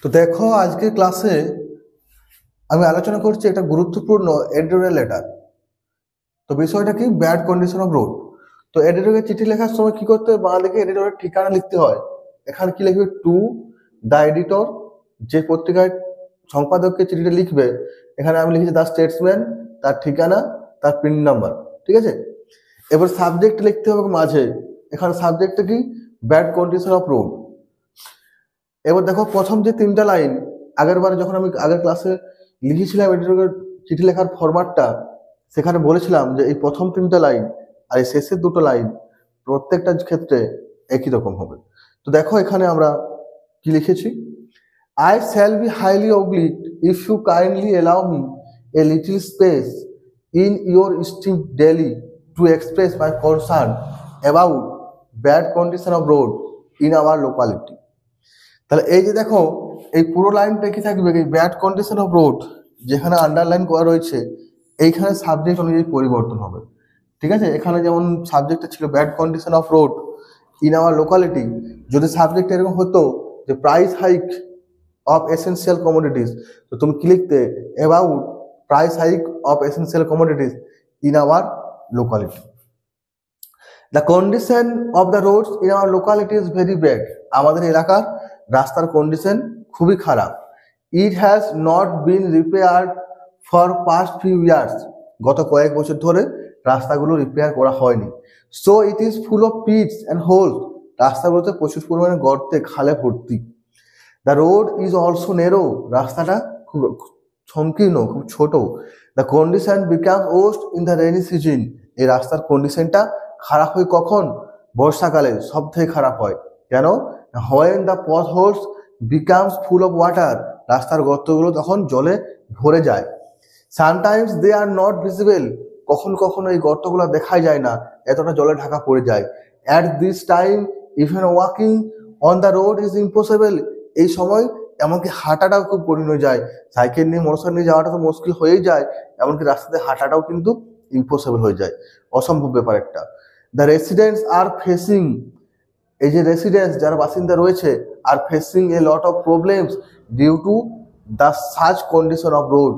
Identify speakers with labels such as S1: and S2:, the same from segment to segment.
S1: তো দেখো আজকের ক্লাসে আমি আলোচনা করছি একটা গুরুত্বপূর্ণ এডিটোরিয়াল লেটার। তো বিষয়টা কি, ব্যাড কন্ডিশন অফ রোড। তো এডিটরকে চিঠি লেখার সময় কি করতে হয়, বাঁ দিকে এডিটরের ঠিকানা লিখতে হয়। এখানে কি লিখবে, টু দ্য এডিটর, যে পত্রিকায় সম্পাদককে চিঠিটা লিখবে। এখানে আমি লিখেছি দ্য স্টেটসম্যান, তার ঠিকানা, তার প্রিন্ট নাম্বার, ঠিক আছে। এবার সাবজেক্ট লিখতে হবে মাঝে, এখানে সাবজেক্টটা কি, ব্যাড কন্ডিশন অফ রোড। এবার দেখো প্রথম যে তিনটা লাইন, আগের বারে যখন আমি আগের ক্লাসে লিখেছিলাম এডিটরের চিঠি লেখার ফরম্যাটটা, সেখানে বলেছিলাম যে এই প্রথম তিনটা লাইন আর এই শেষের দুটো লাইন প্রত্যেকটা ক্ষেত্রে একই রকম হবে। তো দেখো এখানে আমরা কি লিখেছি, I shall be highly obliged if you kindly allow me a little space in your street daily to express my concern about bad condition of road in our locality. তাহলে এই যে দেখো এই পুরো লাইনটা কি থাকবে, এই ব্যাড কন্ডিশন অফ রোড যেখানে আন্ডারলাইন করা রয়েছে এইখানে সাবজেক্ট অনুযায়ী পরিবর্তন হবে, ঠিক আছে। এখানে যেমন সাবজেক্টটা ছিল bad condition of road in our locality, যদি সাবজেক্ট এরকম হতো যে price hike of essential commodities, তো তুমি কি লিখতে, about price hike of essential commodities in our locality. The condition of the roads in our locality is very bad, আমাদের এলাকার রাস্তার কন্ডিশন খুবই খারাপ। It has not been repaired for past few years, গত কয়েক বছর ধরে রাস্তাগুলো রিপেয়ার করা হয়নি। So it is full of pits and holes, রাস্তাগুলোতে প্রচুর পরিমাণে গর্তে খালে ভর্তি। The road is also narrow, রাস্তাটা খুব সংকীর্ণ, খুব ছোট। The condition become worst in the rainy season, এই রাস্তার কন্ডিশনটা খারাপ হয় কখন, বর্ষাকালে সব থেকে খারাপ হয়। কেন, when the potholes becomes full of water, রাস্তার গর্তগুলো তখন জলে ভরে যায়। Sometimes they are not visible, কখন কখনো এই গর্তগুলো দেখাই যায় না, এতটা জলে ঢাকা পড়ে যায়। At this time even walking on the road is impossible, এই সময় এমনকি হাঁটাটাও খুব কঠিন হয়ে যায়। সাইকেল নিয়ে মোটরসাইকেল নিয়ে যাওয়াটা তো মুশকিল হয়েই যায়, এমনকি রাস্তাতে হাঁটাটাও কিন্তু ইম্পসিবল হয়ে যায়, অসম্ভব ব্যাপার একটা। দ্য রেসিডেন্টস আর ফেসিং, এই যে রেসিডেন্টস যারা বাসিন্দা রয়েছে, are facing a lot of problems due to the such condition of road,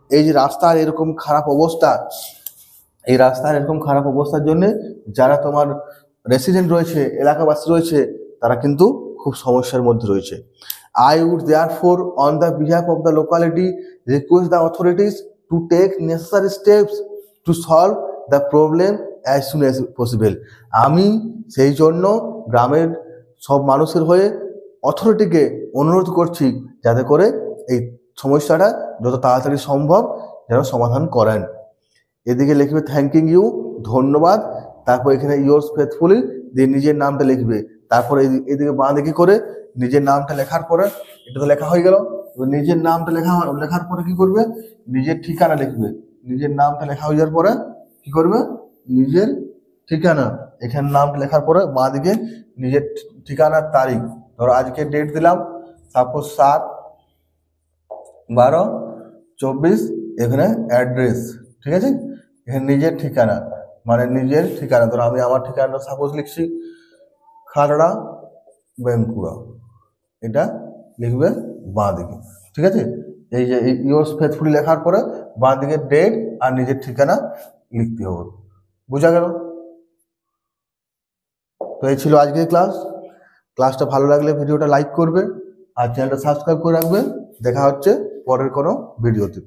S1: এই যে রাস্তার এরকম খারাপ অবস্থা, এই রাস্তার এরকম খারাপ অবস্থার জন্য যারা তোমার রেসিডেন্ট রয়েছে, এলাকাবাসী রয়েছে, তারা কিন্তু খুব সমস্যার মধ্যে রয়েছে। I would therefore on the behalf of the locality request the authorities to take necessary steps to solve the problem as soon as possible, আমি সেই জন্য গ্রামের সব মানুষের হয়ে অথরিটিকে অনুরোধ করছি যাতে করে এই সমস্যাটা যত তাড়াতাড়ি সম্ভব যেন সমাধান করেন। এদিকে লিখবে থ্যাঙ্কিং ইউ, ধন্যবাদ, তারপর এখানে ইয়োর্স ফেথফুলি দিয়ে নিজের নামটা লিখবে। তারপরে এদিকে বাঁ দিকে করে নিজের নামটা লেখার পরে, এটা তো লেখা হয়ে গেল, এবার নিজের নামটা লেখার পরে কি করবে, নিজের ঠিকানা লিখবে। নিজের নামটা লেখা হয়ে যাওয়ার পরে কি করবে, নিজের ঠিকানা, এখানে নামটা লেখার পরে বাঁ দিকে নিজের ঠিকানার তারিখ, ধরো আজকে ডেট দিলাম সাপোজ 7/12/24, এখানে অ্যাড্রেস, ঠিক আছে। এখানে নিজের ঠিকানা মানে নিজের ঠিকানা, ধরো আমি আমার ঠিকানাটা সাপোজ লিখছি খাতড়া বাঁকুড়া, এটা লিখবে বাঁ দিকে, ঠিক আছে। এই যে ইয়োর্স ফেথফুলি লেখার পরে বাঁ দিকে ডেট আর নিজের ঠিকানা লিখতে হবে, বোঝা গেল? তো এই ছিল আজকের ক্লাসটা ভালো লাগলে ভিডিওটা লাইক করবে আর চ্যানেলটা সাবস্ক্রাইব করে রাখবে। দেখা হচ্ছে পরের কোনো ভিডিওতে।